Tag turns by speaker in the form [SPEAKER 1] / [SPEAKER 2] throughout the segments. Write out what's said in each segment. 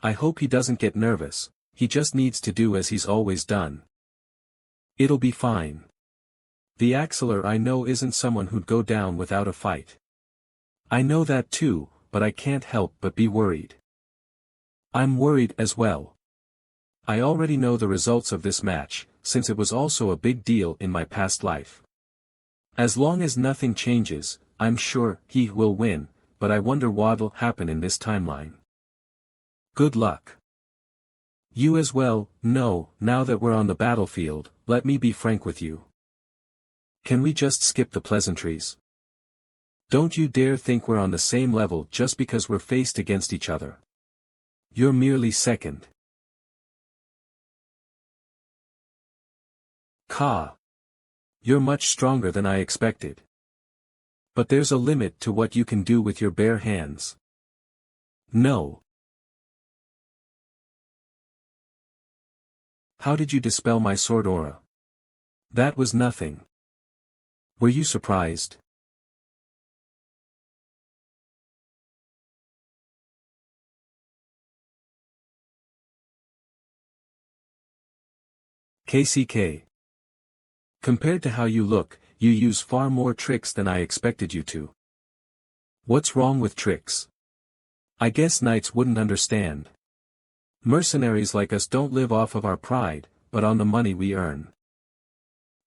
[SPEAKER 1] I hope he doesn't get nervous, he just needs to do as he's always done. It'll be fine. The Axeler I know isn't someone who'd go down without a fight. I know that too, but I can't help but be worried. I'm worried as well. I already know the results of this match, since it was also a big deal in my past life. As long as nothing changes, I'm sure he will win, but I wonder what'll happen in this timeline. Good luck. You as well. No, now that we're on the battlefield, let me be frank with you. Can we just skip the pleasantries? Don't you dare think we're on the same level just because we're faced against each other. You're merely second. Ka. You're much stronger than I expected. But there's a limit to what you can do with your bare hands. No. How did you dispel my sword aura? That was nothing. Were you surprised? KCK. Compared to how you look, you use far more tricks than I expected you to. What's wrong with tricks? I guess knights wouldn't understand. Mercenaries like us don't live off of our pride, but on the money we earn.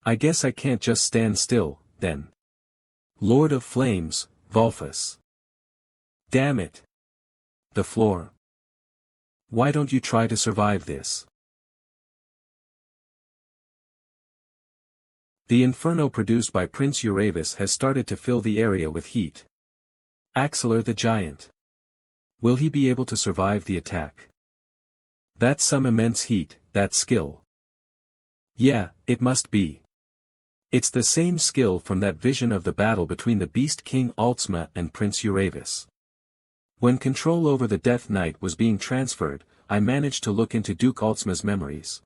[SPEAKER 1] I guess I can't just stand still, then. Lord of Flames, Volfus. Damn it. The floor. Why don't you try to survive this? The inferno produced by Prince Uravis has started to fill the area with heat. Axeler the Giant. Will he be able to survive the attack? That's some immense heat, that skill. Yeah, it must be. It's the same skill from that vision of the battle between the Beast King Altsma and Prince Uravis. When control over the Death Knight was being transferred, I managed to look into Duke Altsma's memories.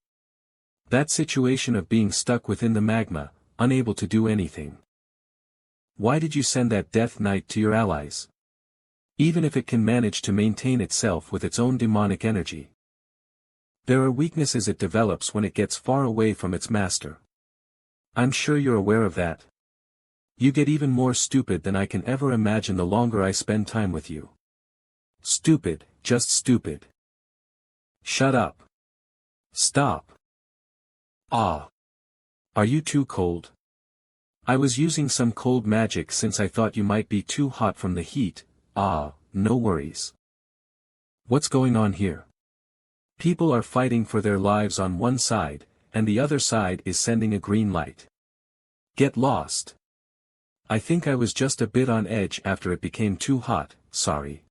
[SPEAKER 1] That situation of being stuck within the magma, unable to do anything. Why did you send that Death Knight to your allies? Even if it can manage to maintain itself with its own demonic energy. There are weaknesses it develops when it gets far away from its master. I'm sure you're aware of that. You get even more stupid than I can ever imagine the longer I spend time with you. Stupid, just stupid. Shut up. Stop. Ah. Are you too cold? I was using some cold magic since I thought you might be too hot from the heat. Ah, no worries. What's going on here? People are fighting for their lives on one side, and the other side is sending a green light. Get lost. I think I was just a bit on edge after it became too hot, sorry.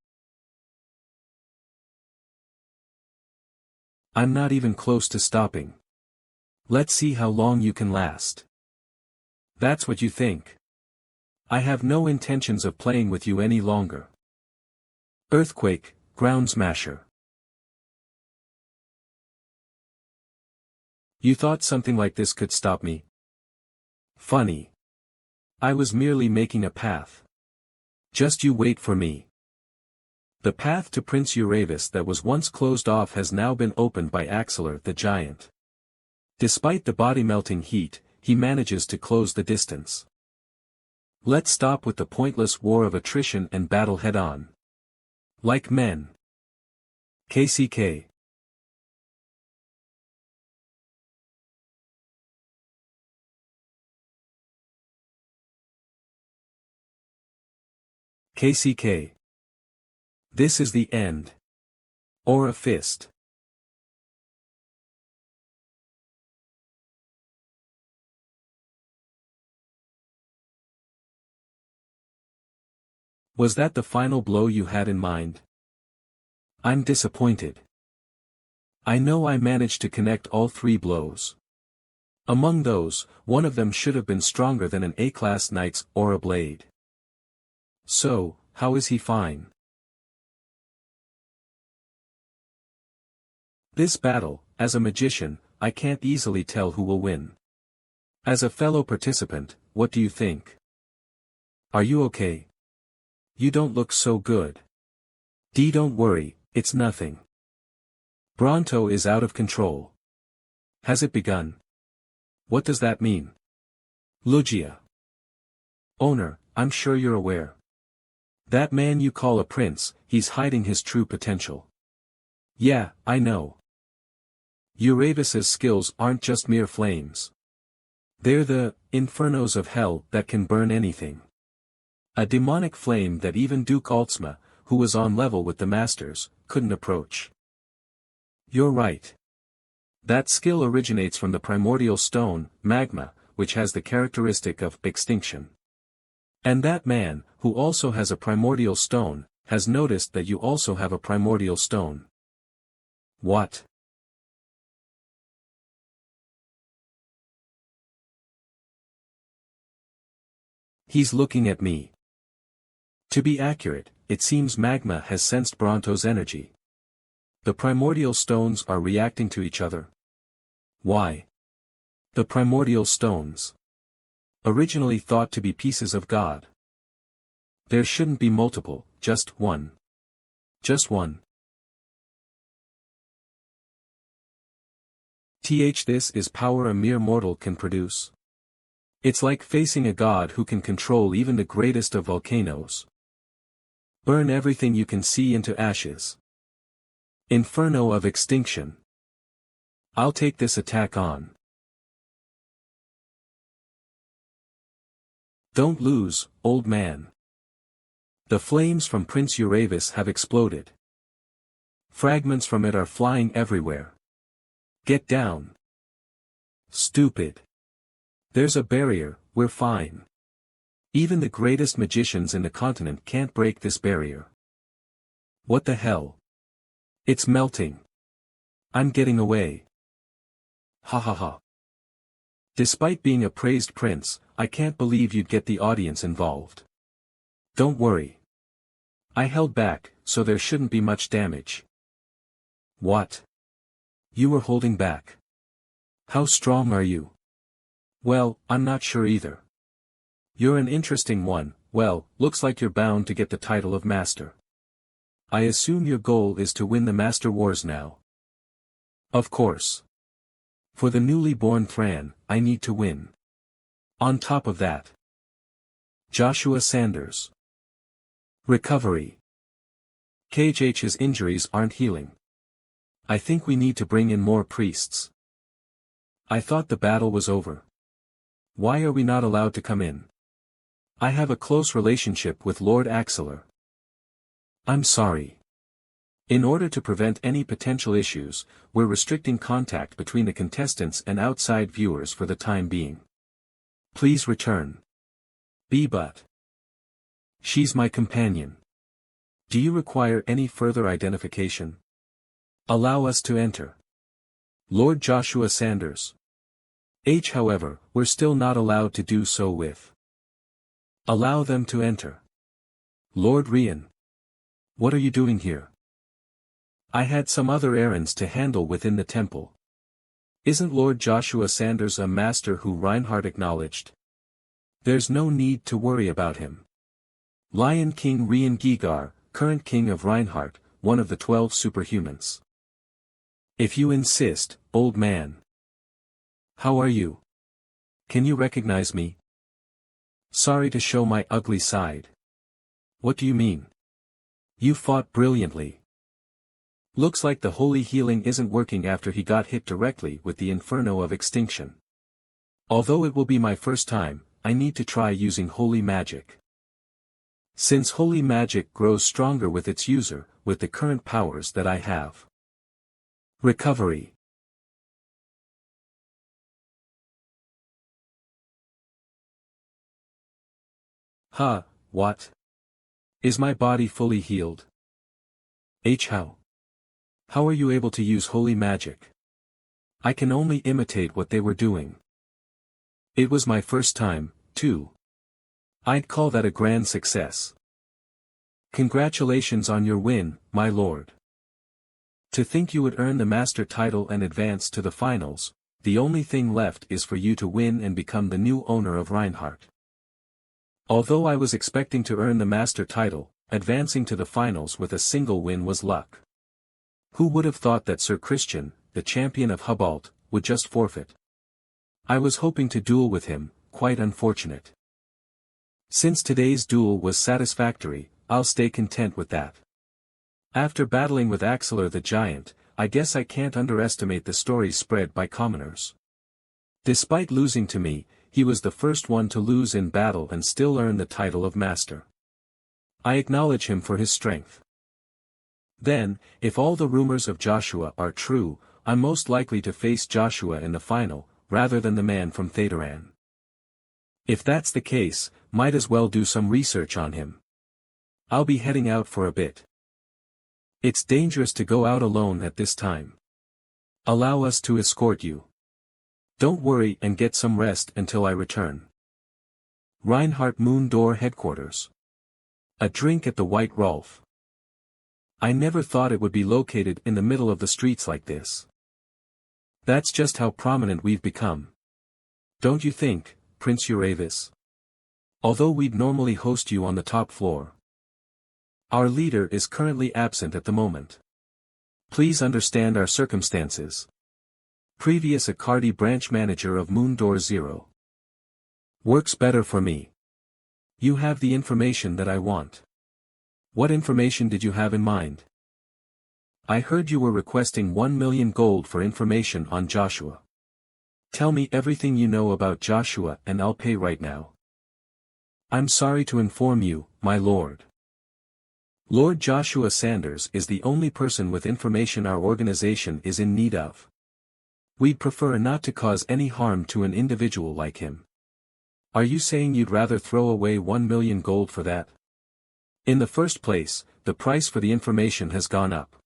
[SPEAKER 1] I'm not even close to stopping. Let's see how long you can last. That's what you think. I have no intentions of playing with you any longer. Earthquake, Ground Smasher. You thought something like this could stop me? Funny. I was merely making a path. Just you wait for me. The path to Prince Uravis that was once closed off has now been opened by Axeler the Giant. Despite the body-melting heat, he manages to close the distance. Let's stop with the pointless war of attrition and battle head-on. Like men. KCK. KCK. This is the end. Or a fist. Was that the final blow you had in mind? I'm disappointed. I know I managed to connect all 3 blows. Among those, one of them should have been stronger than an A-class knight's aura blade. So, how is he fine? This battle, as a magician, I can't easily tell who will win. As a fellow participant, what do you think? Are you okay? You don't look so good. Don't worry, it's nothing. Bronto is out of control. Has it begun? What does that mean? Lugia. Owner, I'm sure you're aware. That man you call a prince, he's hiding his true potential. Yeah, I know. Uravis's skills aren't just mere flames. They're the infernos of hell that can burn anything. A demonic flame that even Duke Altsma, who was on level with the masters, couldn't approach. You're right. That skill originates from the primordial stone, magma, which has the characteristic of extinction. And that man, who also has a primordial stone, has noticed that you also have a primordial stone. What? He's looking at me. To be accurate, it seems magma has sensed Bronto's energy. The primordial stones are reacting to each other. Why? The primordial stones. Originally thought to be pieces of God. There shouldn't be multiple, just one. Just one. This is power a mere mortal can produce. It's like facing a god who can control even the greatest of volcanoes. Burn everything you can see into ashes. Inferno of extinction. I'll take this attack on. Don't lose, old man. The flames from Prince Uravis have exploded. Fragments from it are flying everywhere. Get down. Stupid. There's a barrier, we're fine. Even the greatest magicians in the continent can't break this barrier. What the hell? It's melting. I'm getting away. Ha ha ha. Despite being a praised prince, I can't believe you'd get the audience involved. Don't worry. I held back, so there shouldn't be much damage. What? You were holding back. How strong are you? Well, I'm not sure either. You're an interesting one. Well, looks like you're bound to get the title of master. I assume your goal is to win the Master Wars now. Of course. For the newly born Thran, I need to win. On top of that. Joshua Sanders. Recovery. KH's injuries aren't healing. I think we need to bring in more priests. I thought the battle was over. Why are we not allowed to come in? I have a close relationship with Lord Axelar. I'm sorry. In order to prevent any potential issues, we're restricting contact between the contestants and outside viewers for the time being. Please return. But. She's my companion. Do you require any further identification? Allow us to enter. Lord Joshua Sanders. However, we're still not allowed to do so with. Allow them to enter. Lord Rian. What are you doing here? I had some other errands to handle within the temple. Isn't Lord Joshua Sanders a master who Reinhardt acknowledged? There's no need to worry about him. Lion King Rian Gigar, current king of Reinhardt, one of the 12 superhumans. If you insist, old man. How are you? Can you recognize me? Sorry to show my ugly side. What do you mean? You fought brilliantly. Looks like the holy healing isn't working after he got hit directly with the inferno of extinction. Although it will be my first time, I need to try using holy magic. Since holy magic grows stronger with its user, with the current powers that I have. Recovery. What? Is my body fully healed? How? How are you able to use holy magic? I can only imitate what they were doing. It was my first time, too. I'd call that a grand success. Congratulations on your win, my lord. To think you would earn the master title and advance to the finals, the only thing left is for you to win and become the new owner of Reinhardt. Although I was expecting to earn the master title, advancing to the finals with a single win was luck. Who would have thought that Sir Christian, the champion of Hubalt, would just forfeit? I was hoping to duel with him, quite unfortunate. Since today's duel was satisfactory, I'll stay content with that. After battling with Axelar the Giant, I guess I can't underestimate the stories spread by commoners. Despite losing to me, he was the first one to lose in battle and still earn the title of Master. I acknowledge him for his strength. Then, if all the rumors of Joshua are true, I'm most likely to face Joshua in the final, rather than the man from Thedaran. If that's the case, might as well do some research on him. I'll be heading out for a bit. It's dangerous to go out alone at this time. Allow us to escort you. Don't worry and get some rest until I return. Reinhardt Moon Door Headquarters. A drink at the White Rolf. I never thought it would be located in the middle of the streets like this. That's just how prominent we've become. Don't you think, Prince Uravis? Although we'd normally host you on the top floor. Our leader is currently absent at the moment. Please understand our circumstances. Previous Akadi branch manager of Moondor Zero. Works better for me. You have the information that I want. What information did you have in mind? I heard you were requesting 1 million gold for information on Joshua. Tell me everything you know about Joshua and I'll pay right now. I'm sorry to inform you, my lord. Lord Joshua Sanders is the only person with information our organization is in need of. We'd prefer not to cause any harm to an individual like him. Are you saying you'd rather throw away 1 million gold for that? In the first place, the price for the information has gone up.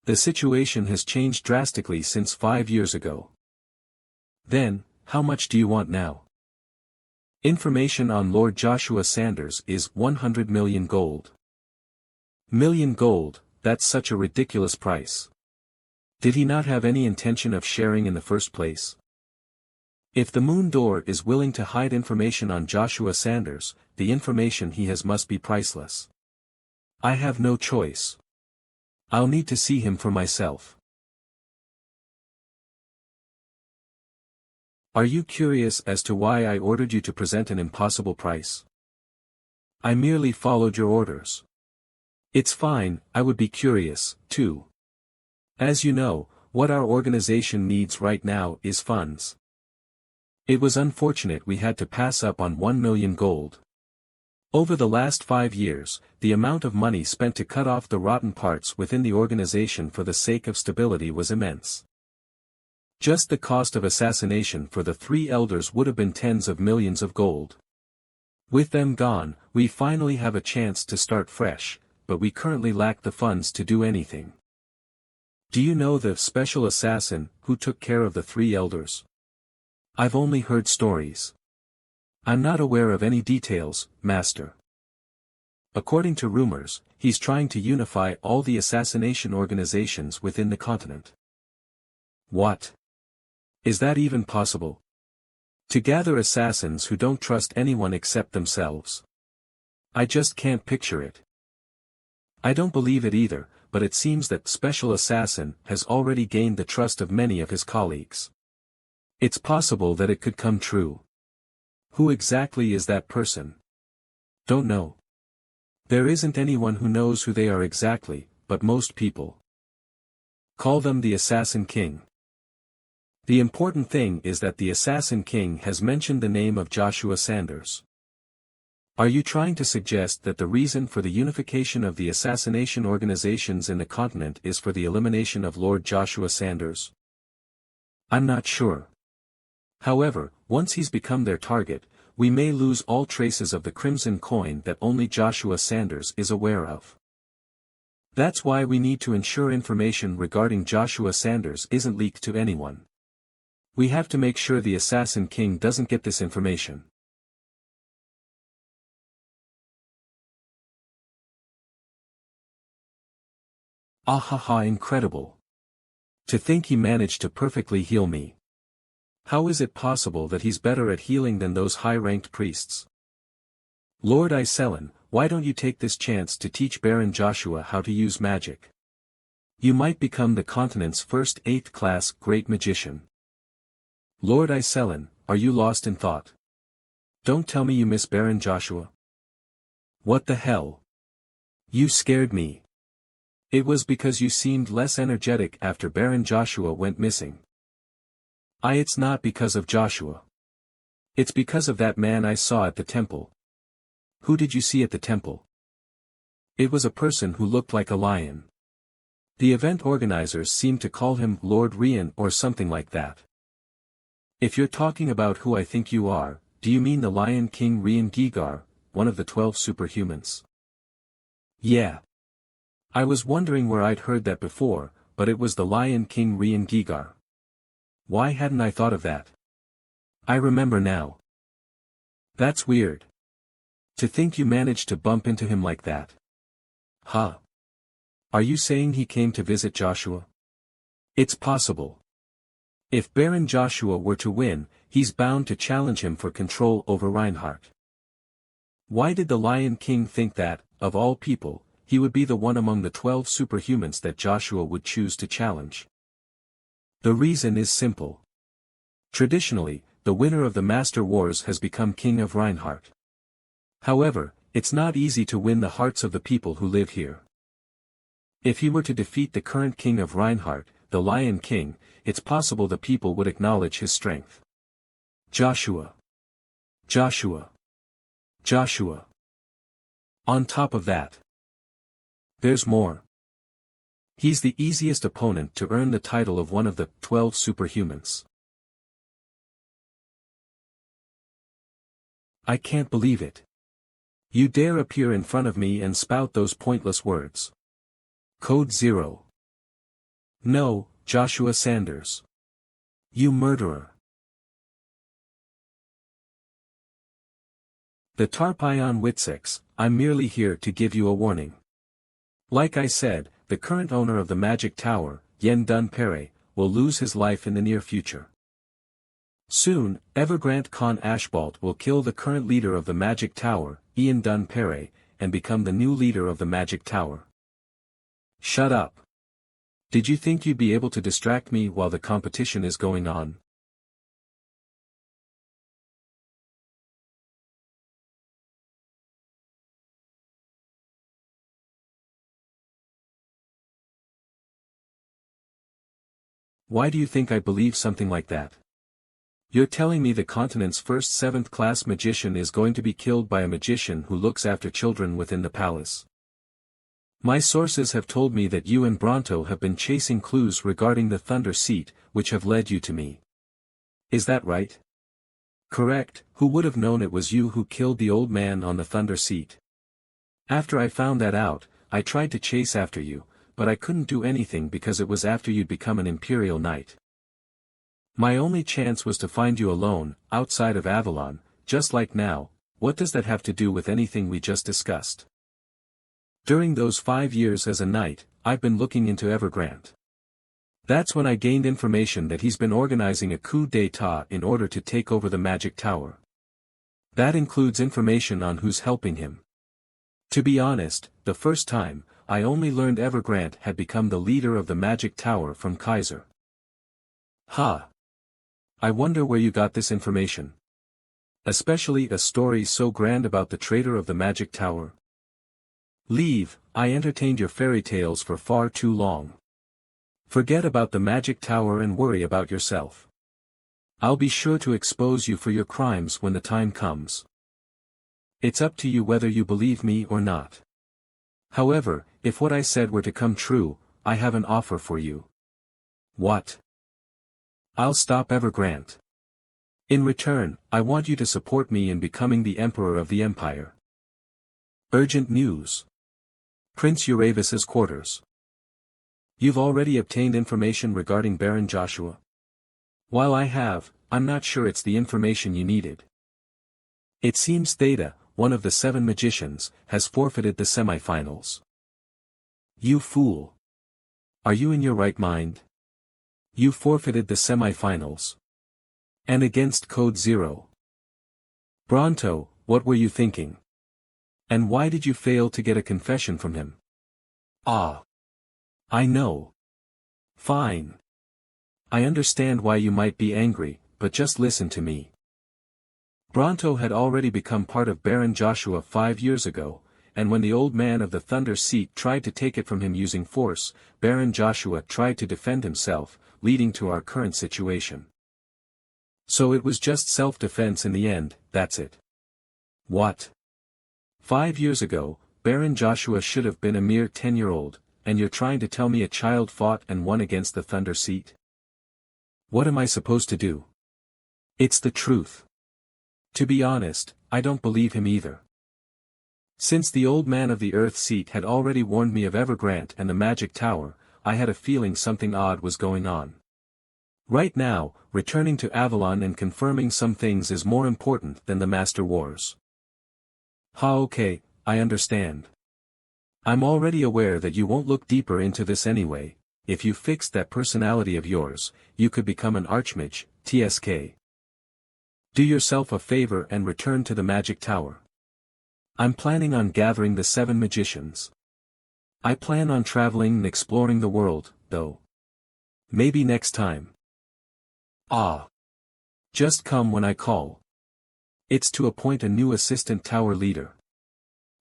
[SPEAKER 1] The situation has changed drastically since 5 years ago. Then, how much do you want now? Information on Lord Joshua Sanders is 100 million gold. Million gold, that's such a ridiculous price. Did he not have any intention of sharing in the first place? If the Moon Door is willing to hide information on Joshua Sanders, the information he has must be priceless. I have no choice. I'll need to see him for myself. Are you curious as to why I ordered you to present an impossible price? I merely followed your orders. It's fine, I would be curious, too. As you know, what our organization needs right now is funds. It was unfortunate we had to pass up on 1 million gold. Over the last 5 years, the amount of money spent to cut off the rotten parts within the organization for the sake of stability was immense. Just the cost of assassination for the 3 elders would have been tens of millions of gold. With them gone, we finally have a chance to start fresh, but we currently lack the funds to do anything. Do you know the special assassin who took care of the 3 elders? I've only heard stories. I'm not aware of any details, Master. According to rumors, he's trying to unify all the assassination organizations within the continent. What? Is that even possible? To gather assassins who don't trust anyone except themselves. I just can't picture it. I don't believe it either, but it seems that Special Assassin has already gained the trust of many of his colleagues. It's possible that it could come true. Who exactly is that person? Don't know. There isn't anyone who knows who they are exactly, but most people call them the Assassin King. The important thing is that the Assassin King has mentioned the name of Joshua Sanders. Are you trying to suggest that the reason for the unification of the assassination organizations in the continent is for the elimination of Lord Joshua Sanders? I'm not sure. However, once he's become their target, we may lose all traces of the crimson coin that only Joshua Sanders is aware of. That's why we need to ensure information regarding Joshua Sanders isn't leaked to anyone. We have to make sure the Assassin King doesn't get this information. Ahaha, incredible. To think he managed to perfectly heal me. How is it possible that he's better at healing than those high-ranked priests? Lord Iselin, why don't you take this chance to teach Baron Joshua how to use magic? You might become the continent's first 8th-class great magician. Lord Iselin, are you lost in thought? Don't tell me you miss Baron Joshua. What the hell? You scared me. It was because you seemed less energetic after Baron Joshua went missing. It's not because of Joshua. It's because of that man I saw at the temple. Who did you see at the temple? It was a person who looked like a lion. The event organizers seemed to call him Lord Rian or something like that. If you're talking about who I think you are, do you mean the Lion King Rian Gigar, one of the 12 superhumans? Yeah. I was wondering where I'd heard that before, but it was the Lion King Rian Gigar. Why hadn't I thought of that? I remember now. That's weird. To think you managed to bump into him like that. Huh. Are you saying he came to visit Joshua? It's possible. If Baron Joshua were to win, he's bound to challenge him for control over Reinhardt. Why did the Lion King think that, of all people, he would be the one among the 12 superhumans that Joshua would choose to challenge? The reason is simple. Traditionally, the winner of the Master Wars has become King of Reinhardt. However, it's not easy to win the hearts of the people who live here. If he were to defeat the current King of Reinhardt, the Lion King, it's possible the people would acknowledge his strength. Joshua. Joshua. Joshua. On top of that, there's more. He's the easiest opponent to earn the title of one of the 12 superhumans. I can't believe it. You dare appear in front of me and spout those pointless words. Code 0. No, Joshua Sanders. You murderer. The Tarpeion Witsex, I'm merely here to give you a warning. Like I said, the current owner of the Magic Tower, Yen Dun Pere, will lose his life in the near future. Soon, Evergrande Khan Ashbalt will kill the current leader of the Magic Tower, Ian Dun Pere, and become the new leader of the Magic Tower. Shut up. Did you think you'd be able to distract me while the competition is going on? Why do you think I believe something like that? You're telling me the continent's first 7th-class magician is going to be killed by a magician who looks after children within the palace. My sources have told me that you and Bronto have been chasing clues regarding the Thunder Seat, which have led you to me. Is that right? Correct. Who would have known it was you who killed the old man on the Thunder Seat? After I found that out, I tried to chase after you, but I couldn't do anything because it was after you'd become an Imperial Knight. My only chance was to find you alone, outside of Avalon, just like now. What does that have to do with anything we just discussed? During those 5 years as a knight, I've been looking into Evergrande. That's when I gained information that he's been organizing a coup d'état in order to take over the Magic Tower. That includes information on who's helping him. To be honest, the first time, I only learned Evergrande had become the leader of the Magic Tower from Kaiser. Ha! I wonder where you got this information. Especially a story so grand about the traitor of the Magic Tower. Leave, I entertained your fairy tales for far too long. Forget about the Magic Tower and worry about yourself. I'll be sure to expose you for your crimes when the time comes. It's up to you whether you believe me or not. However, if what I said were to come true, I have an offer for you. What? I'll stop Evergrande. In return, I want you to support me in becoming the Emperor of the Empire. Urgent news. Prince Uravis's quarters. You've already obtained information regarding Baron Joshua? While I have, I'm not sure it's the information you needed. It seems Theta, one of the 7 magicians, has forfeited the semifinals. You fool. Are you in your right mind? You forfeited the semifinals. And against Code 0. Bronto, what were you thinking? And why did you fail to get a confession from him? Ah. I know. Fine. I understand why you might be angry, but just listen to me. Bronto had already become part of Baron Joshua 5 years ago, and when the old man of the Thunder Seat tried to take it from him using force, Baron Joshua tried to defend himself, leading to our current situation. So it was just self-defense in the end, that's it. What? 5 years ago, Baron Joshua should have been a mere 10-year-old, and you're trying to tell me a child fought and won against the Thunder Seat? What am I supposed to do? It's the truth. To be honest, I don't believe him either. Since the old man of the Earth Seat had already warned me of Evergrande and the Magic Tower, I had a feeling something odd was going on. Right now, returning to Avalon and confirming some things is more important than the Master Wars. Okay, I understand. I'm already aware that you won't look deeper into this anyway. If you fixed that personality of yours, you could become an Archmage, TSK. Do yourself a favor and return to the Magic Tower. I'm planning on gathering the 7 magicians. I plan on traveling and exploring the world, though. Maybe next time. Just come when I call. It's to appoint a new assistant tower leader.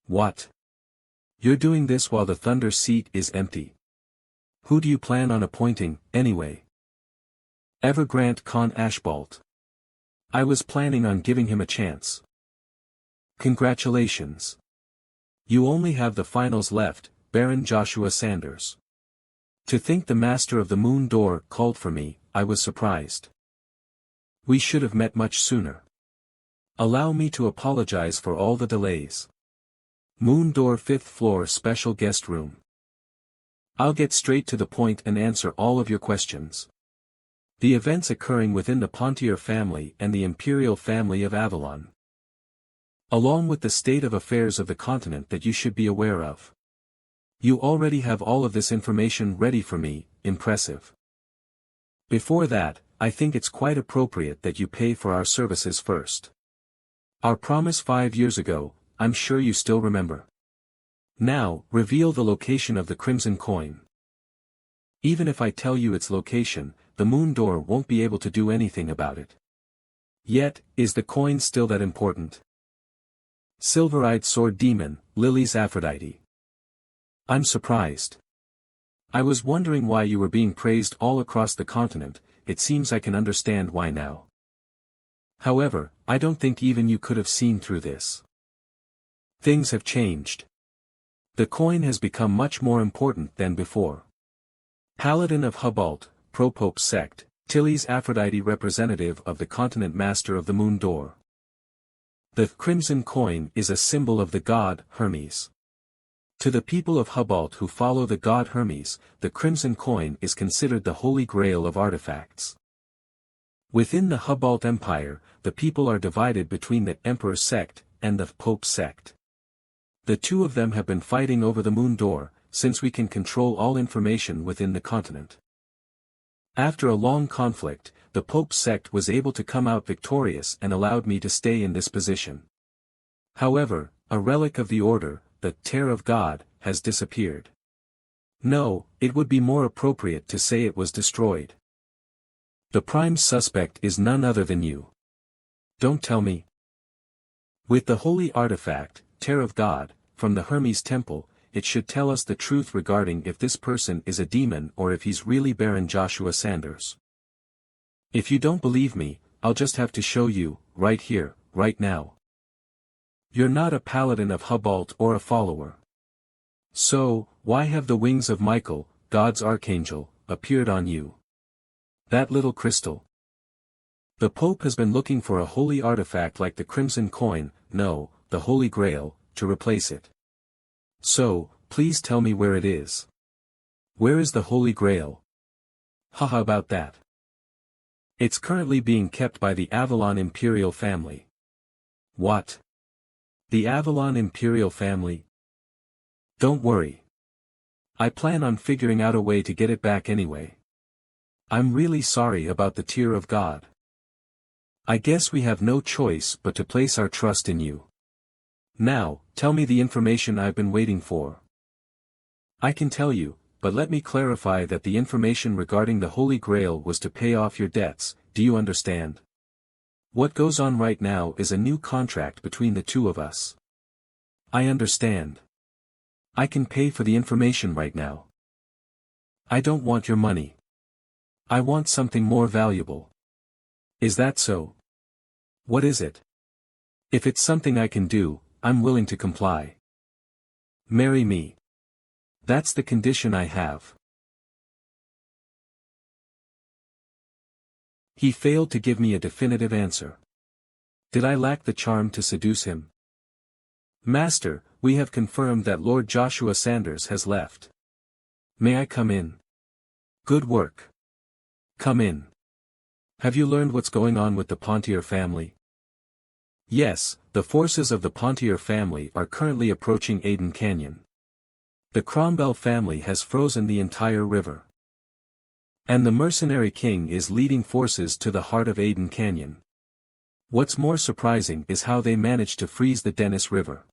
[SPEAKER 1] What? You're doing this while the Thunder Seat is empty. Who do you plan on appointing, anyway? Evergrande Con Ashbalt. I was planning on giving him a chance. Congratulations. You only have the finals left, Baron Joshua Sanders. To think the Master of the Moon Door called for me, I was surprised. We should have met much sooner. Allow me to apologize for all the delays. Moon Door 5th floor special guest room. I'll get straight to the point and answer all of your questions. The events occurring within the Pontier family and the Imperial family of Avalon. Along with the state of affairs of the continent that you should be aware of. You already have all of this information ready for me, impressive. Before that, I think it's quite appropriate that you pay for our services first. Our promise 5 years ago, I'm sure you still remember. Now, reveal the location of the Crimson Coin. Even if I tell you its location, the Moon Door won't be able to do anything about it. Yet, is the coin still that important? Silver-eyed Sword Demon, Lily's Aphrodite. I'm surprised. I was wondering why you were being praised all across the continent. It seems I can understand why now. However, I don't think even you could have seen through this. Things have changed. The coin has become much more important than before. Paladin of Hubalt, Pro-Pope sect, Tilly's Aphrodite representative of the continent Master of the Moon Door. The Crimson Coin is a symbol of the god, Hermes. To the people of Hubalt who follow the god Hermes, the Crimson Coin is considered the holy grail of artifacts. Within the Hubalt Empire, the people are divided between the Emperor sect and the Pope sect. The two of them have been fighting over the Moon Door, since we can control all information within the continent. After a long conflict, the Pope sect was able to come out victorious and allowed me to stay in this position. However, a relic of the order, the Tear of God, has disappeared. No, it would be more appropriate to say it was destroyed. The prime suspect is none other than you. Don't tell me. With the holy artifact, Tear of God, from the Hermes Temple, it should tell us the truth regarding if this person is a demon or if he's really Baron Joshua Sanders. If you don't believe me, I'll just have to show you, right here, right now. You're not a paladin of Hubalt or a follower. So, why have the wings of Michael, God's archangel, appeared on you? That little crystal. The Pope has been looking for a holy artifact like the Crimson Coin, no, the Holy Grail, to replace it. So, please tell me where it is. Where is the Holy Grail? Haha about that. It's currently being kept by the Avalon Imperial family. What? The Avalon Imperial family? Don't worry. I plan on figuring out a way to get it back anyway. I'm really sorry about the Tear of God. I guess we have no choice but to place our trust in you. Now, tell me the information I've been waiting for. I can tell you, but let me clarify that the information regarding the Holy Grail was to pay off your debts, do you understand? What goes on right now is a new contract between the two of us. I understand. I can pay for the information right now. I don't want your money. I want something more valuable. Is that so? What is it? If it's something I can do, I'm willing to comply. Marry me. That's the condition I have. He failed to give me a definitive answer. Did I lack the charm to seduce him? Master, we have confirmed that Lord Joshua Sanders has left. May I come in? Good work. Come in. Have you learned what's going on with the Pontier family? Yes, the forces of the Pontier family are currently approaching Aden Canyon. The Cromwell family has frozen the entire river. And the mercenary king is leading forces to the heart of Aden Canyon. What's more surprising is how they managed to freeze the Dennis River.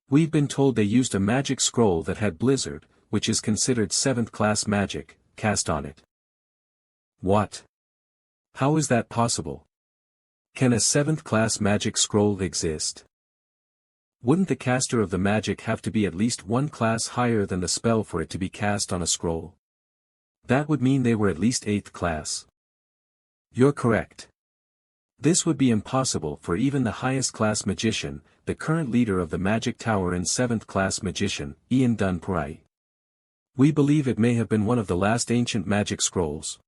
[SPEAKER 1] We've been told they used a magic scroll that had Blizzard, which is considered 7th-class magic, cast on it. What? How is that possible? Can a 7th-class magic scroll exist? Wouldn't the caster of the magic have to be at least one class higher than the spell for it to be cast on a scroll? That would mean they were at least 8th class. You're correct. This would be impossible for even the highest-class magician, the current leader of the Magic Tower and 7th-class magician, Ian Dunpry. We believe it may have been one of the last ancient magic scrolls.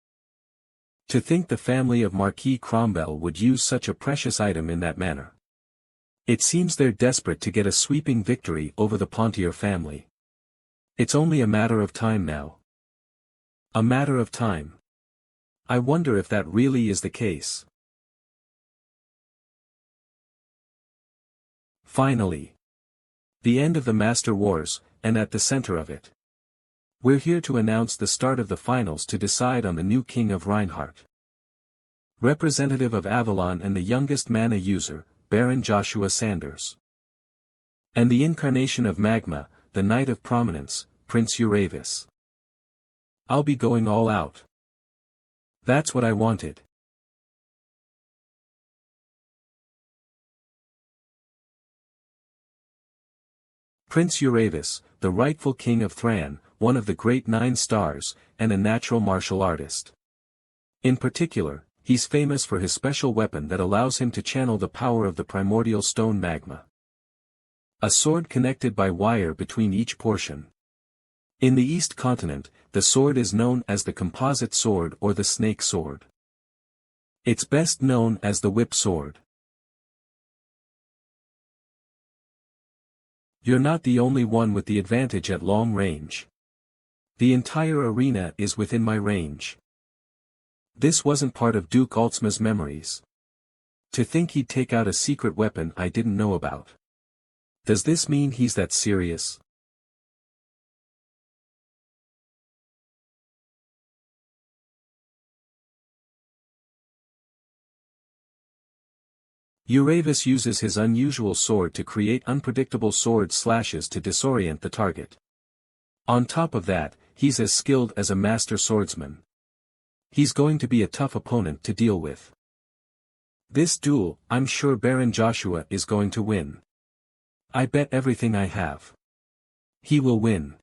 [SPEAKER 1] To think the family of Marquis Cromwell would use such a precious item in that manner. It seems they're desperate to get a sweeping victory over the Pontier family. It's only a matter of time now. A matter of time. I wonder if that really is the case. Finally. The end of the Master Wars, and at the center of it. We're here to announce the start of the finals to decide on the new king of Reinhardt. Representative of Avalon and the youngest mana user, Baron Joshua Sanders. And the incarnation of MANHWA, the Knight of Prominence, Prince Uravis. I'll be going all out. That's what I wanted. Prince Uravis, the rightful king of Thran, one of the great 9 stars, and a natural martial artist. In particular, he's famous for his special weapon that allows him to channel the power of the primordial stone magma. A sword connected by wire between each portion. In the East Continent, the sword is known as the composite sword or the snake sword. It's best known as the whip sword. You're not the only one with the advantage at long range. The entire arena is within my range. This wasn't part of Duke Altsma's memories. To think he'd take out a secret weapon I didn't know about. Does this mean he's that serious? Uravis uses his unusual sword to create unpredictable sword slashes to disorient the target. On top of that, he's as skilled as a master swordsman. He's going to be a tough opponent to deal with. This duel, I'm sure Baron Joshua is going to win. I bet everything I have. He will win.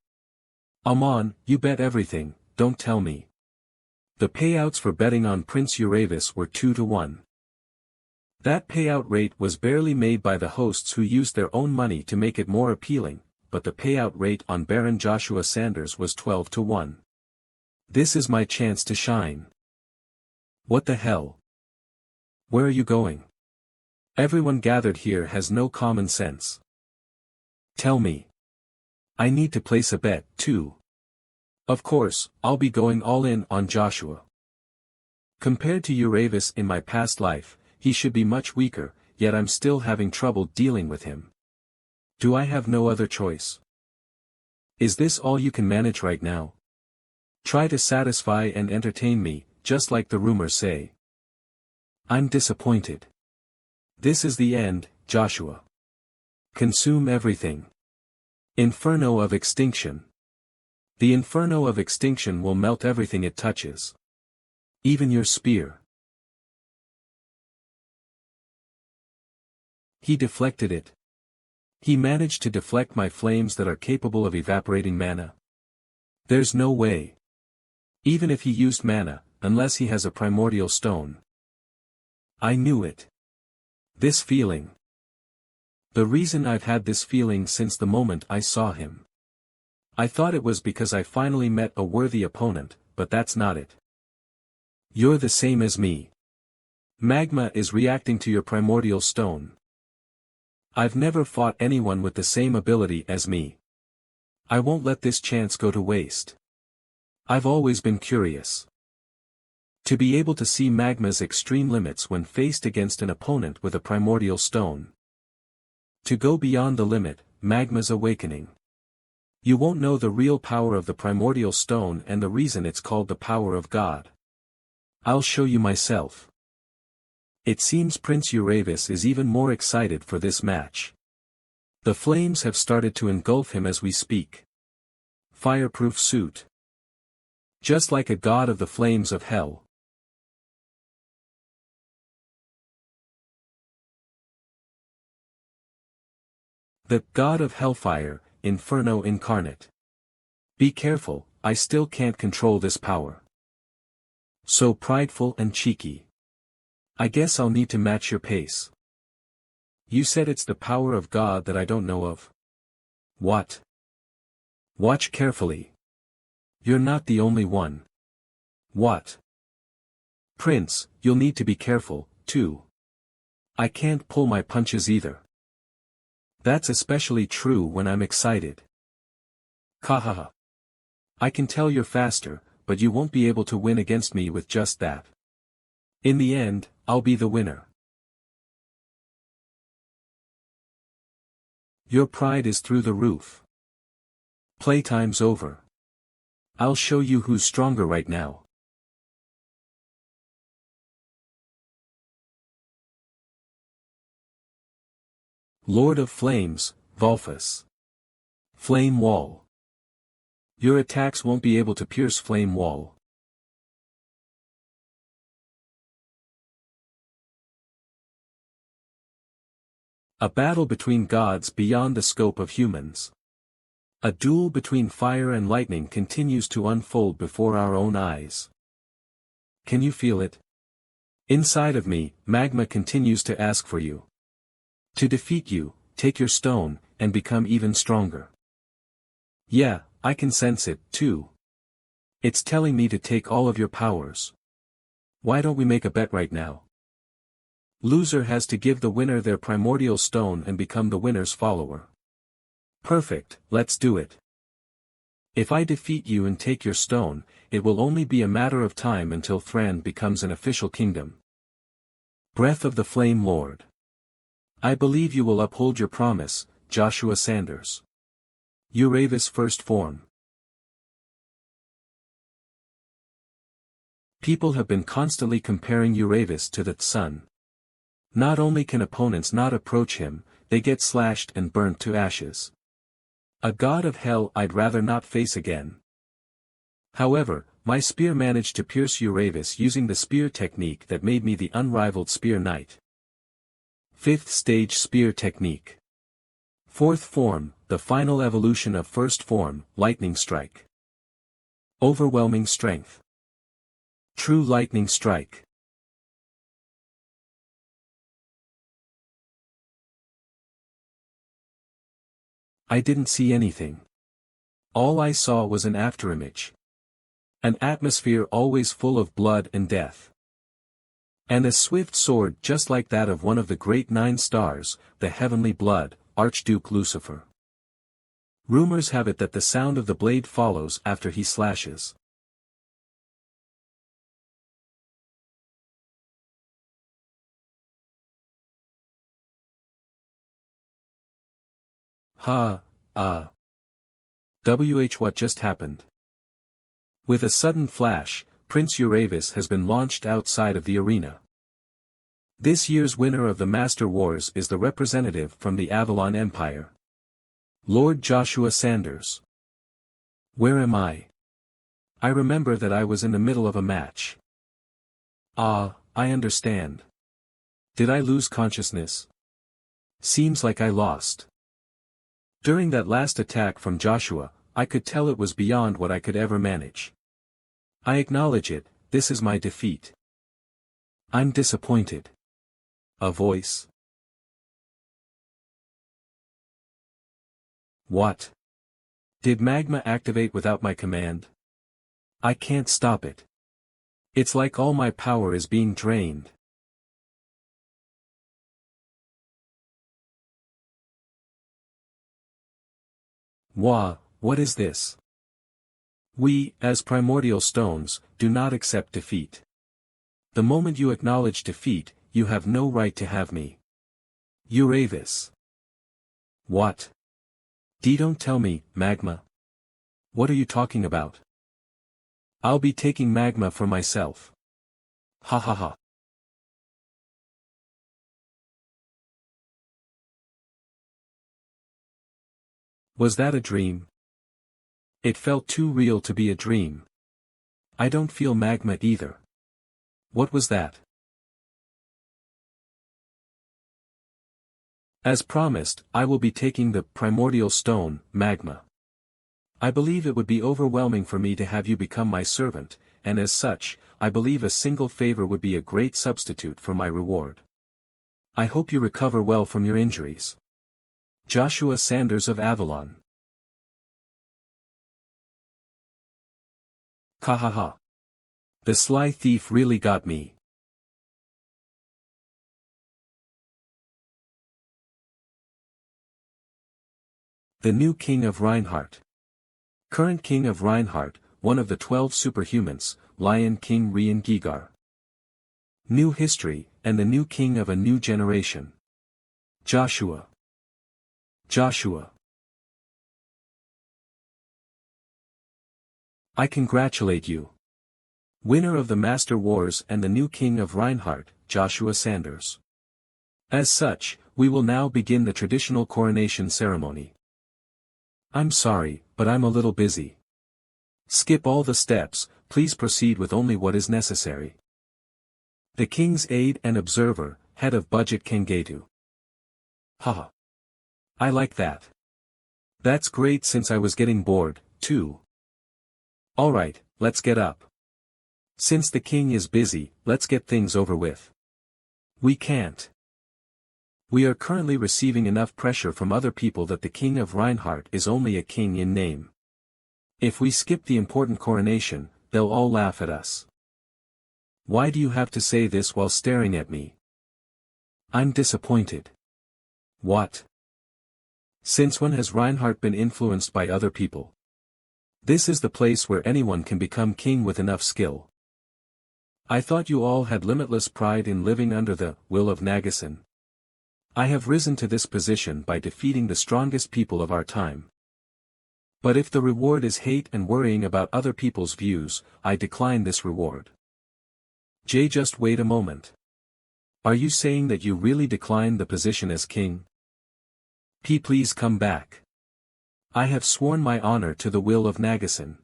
[SPEAKER 1] Amon, you bet everything, don't tell me. The payouts for betting on Prince Uravis were 2-1. That payout rate was barely made by the hosts who used their own money to make it more appealing, but the payout rate on Baron Joshua Sanders was 12-1. This is my chance to shine. What the hell? Where are you going? Everyone gathered here has no common sense. Tell me. I need to place a bet, too. Of course, I'll be going all in on Joshua. Compared to Uravis in my past life, he should be much weaker, yet I'm still having trouble dealing with him. Do I have no other choice? Is this all you can manage right now? Try to satisfy and entertain me, just like the rumors say. I'm disappointed. This is the end, Joshua. Consume everything. Inferno of extinction. The inferno of extinction will melt everything it touches. Even your spear. He deflected it. He managed to deflect my flames that are capable of evaporating mana. There's no way. Even if he used mana, unless he has a primordial stone. I knew it. This feeling. The reason I've had this feeling since the moment I saw him. I thought it was because I finally met a worthy opponent, but that's not it. You're the same as me. Magma is reacting to your primordial stone. I've never fought anyone with the same ability as me. I won't let this chance go to waste. I've always been curious. To be able to see magma's extreme limits when faced against an opponent with a primordial stone. To go beyond the limit, magma's awakening. You won't know the real power of the primordial stone and the reason it's called the power of God. I'll show you myself. It seems Prince Uravis is even more excited for this match. The flames have started to engulf him as we speak. Fireproof suit. Just like a god of the flames of hell. The god of hellfire, Inferno incarnate. Be careful, I still can't control this power. So prideful and cheeky. I guess I'll need to match your pace. You said it's the power of God that I don't know of. What? Watch carefully. You're not the only one. What? Prince, you'll need to be careful, too. I can't pull my punches either. That's especially true when I'm excited. Kahaha. I can tell you're faster, but you won't be able to win against me with just that. In the end, I'll be the winner. Your pride is through the roof. Playtime's over. I'll show you who's stronger right now. Lord of Flames, Volfus. Flame Wall. Your attacks won't be able to pierce Flame Wall. A battle between gods beyond the scope of humans. A duel between fire and lightning continues to unfold before our own eyes. Can you feel it? Inside of me, magma continues to ask for you. To defeat you, take your stone, and become even stronger. Yeah, I can sense it, too. It's telling me to take all of your powers. Why don't we make a bet right now? Loser has to give the winner their primordial stone and become the winner's follower. Perfect, let's do it. If I defeat you and take your stone, it will only be a matter of time until Thran becomes an official kingdom. Breath of the Flame Lord. I believe you will uphold your promise, Joshua Sanders. Uravis First Form. People have been constantly comparing Uravis to the sun. Not only can opponents not approach him, they get slashed and burnt to ashes. A god of hell I'd rather not face again. However, my spear managed to pierce Uravis using the spear technique that made me the unrivaled spear knight. 5th stage spear technique. 4th form, the final evolution of 1st form, lightning strike. Overwhelming strength. True lightning strike. I didn't see anything. All I saw was an afterimage. An atmosphere always full of blood and death. And a swift sword just like that of one of the great 9 stars, the heavenly blood, Archduke Lucifer. Rumors have it that the sound of the blade follows after he slashes. What just happened? With a sudden flash, Prince Uravis has been launched outside of the arena. This year's winner of the Master Wars is the representative from the Avalon Empire. Lord Joshua Sanders. Where am I? I remember that I was in the middle of a match. Ah, I understand. Did I lose consciousness? Seems like I lost. During that last attack from Joshua, I could tell it was beyond what I could ever manage. I acknowledge it, this is my defeat. I'm disappointed. A voice. What? Did magma activate without my command? I can't stop it. It's like all my power is being drained. What is this? We, as primordial stones, do not accept defeat. The moment you acknowledge defeat, you have no right to have me. Uravis. What? Don't tell me, magma. What are you talking about? I'll be taking magma for myself. Ha ha ha. Was that a dream? It felt too real to be a dream. I don't feel magma either. What was that? As promised, I will be taking the primordial stone, magma. I believe it would be overwhelming for me to have you become my servant, and as such, I believe a single favor would be a great substitute for my reward. I hope you recover well from your injuries. Joshua Sanders of Avalon. Ha ha ha. The sly thief really got me. The new king of Reinhardt. Current king of Reinhardt, one of the 12 superhumans, Lion King Rian Gigar. New history, and the new king of a new generation. Joshua. Joshua. I congratulate you. Winner of the Master Wars and the new king of Reinhardt, Joshua Sanders. As such, we will now begin the traditional coronation ceremony. I'm sorry, but I'm a little busy. Skip all the steps, please proceed with only what is necessary. The king's aide and observer, head of budget Kengetu. Haha. I like that. That's great since I was getting bored, too. Alright, let's get up. Since the king is busy, let's get things over with. We can't. We are currently receiving enough pressure from other people that the king of Reinhardt is only a king in name. If we skip the important coronation, they'll all laugh at us. Why do you have to say this while staring at me? I'm disappointed. What? Since when has Reinhardt been influenced by other people? This is the place where anyone can become king with enough skill. I thought you all had limitless pride in living under the will of Nagasan. I have risen to this position by defeating the strongest people of our time. But if the reward is hate and worrying about other people's views, I decline this reward. Just wait a moment. Are you saying that you really decline the position as king? Please come back. I have sworn my honor to the will of Nagasan.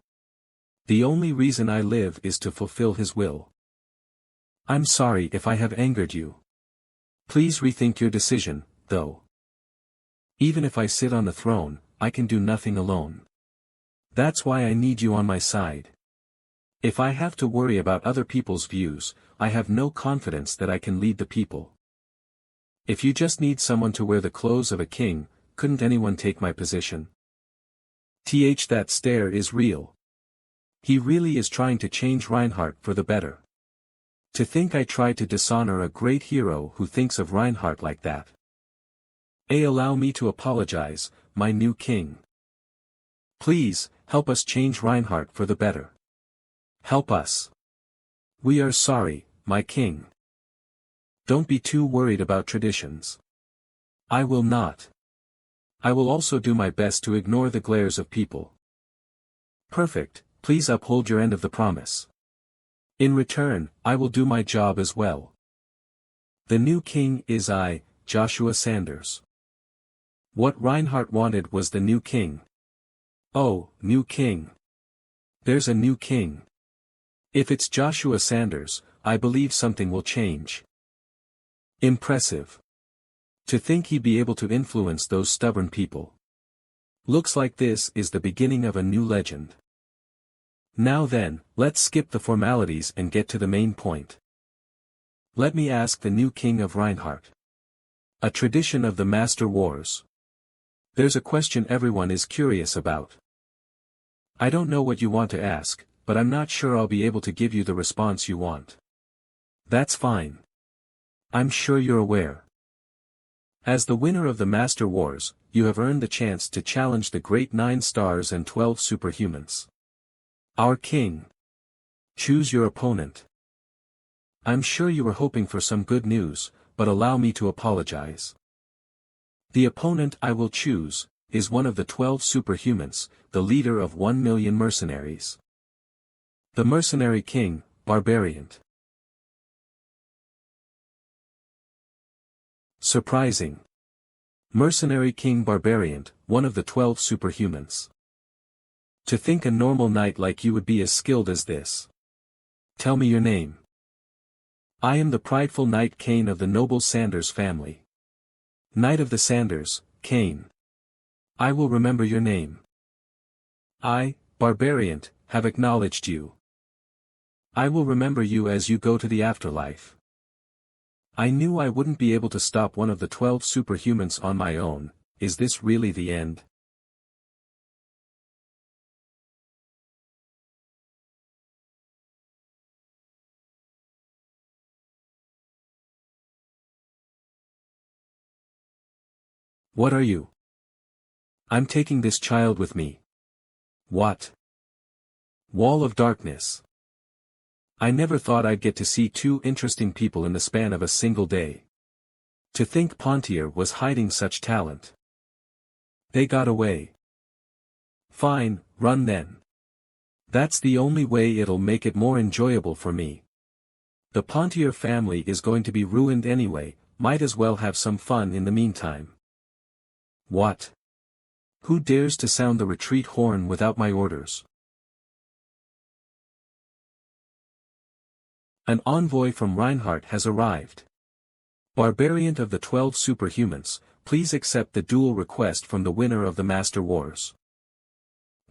[SPEAKER 1] The only reason I live is to fulfill his will. I'm sorry if I have angered you. Please rethink your decision, though. Even if I sit on the throne, I can do nothing alone. That's why I need you on my side. If I have to worry about other people's views, I have no confidence that I can lead the people. If you just need someone to wear the clothes of a king, couldn't anyone take my position? That stare is real. He really is trying to change Reinhardt for the better. To think I tried to dishonor a great hero who thinks of Reinhardt like that. Allow me to apologize, my new king. Please, help us change Reinhardt for the better. Help us. We are sorry, my king. Don't be too worried about traditions. I will not. I will also do my best to ignore the glares of people. Perfect, please uphold your end of the promise. In return, I will do my job as well. The new king is I, Joshua Sanders. What Reinhardt wanted was the new king. Oh, new king. There's a new king. If it's Joshua Sanders, I believe something will change. Impressive. To think he'd be able to influence those stubborn people. Looks like this is the beginning of a new legend. Now then, let's skip the formalities and get to the main point. Let me ask the new king of Reinhardt. A tradition of the Master Wars. There's a question everyone is curious about. I don't know what you want to ask, but I'm not sure I'll be able to give you the response you want. That's fine. I'm sure you're aware. As the winner of the Master Wars, you have earned the chance to challenge the great 9 stars and 12 superhumans. Our king. Choose your opponent. I'm sure you were hoping for some good news, but allow me to apologize. The opponent I will choose is one of the 12 superhumans, the leader of 1 million mercenaries. The Mercenary King, Barbarian. Surprising. Mercenary King Barbarian, one of the 12 superhumans. To think a normal knight like you would be as skilled as this. Tell me your name. I am the prideful Knight Cain of the noble Sanders family. Knight of the Sanders, Cain. I will remember your name. I, Barbarian, have acknowledged you. I will remember you as you go to the afterlife. I knew I wouldn't be able to stop one of the 12 superhumans on my own. Is this really the end? What are you? I'm taking this child with me. What? Wall of darkness. I never thought I'd get to see 2 interesting people in the span of a single day. To think Pontier was hiding such talent. They got away. Fine, run then. That's the only way it'll make it more enjoyable for me. The Pontier family is going to be ruined anyway, might as well have some fun in the meantime. What? Who dares to sound the retreat horn without my orders? An envoy from Reinhardt has arrived. Barbarian of the 12 superhumans, please accept the duel request from the winner of the Master Wars.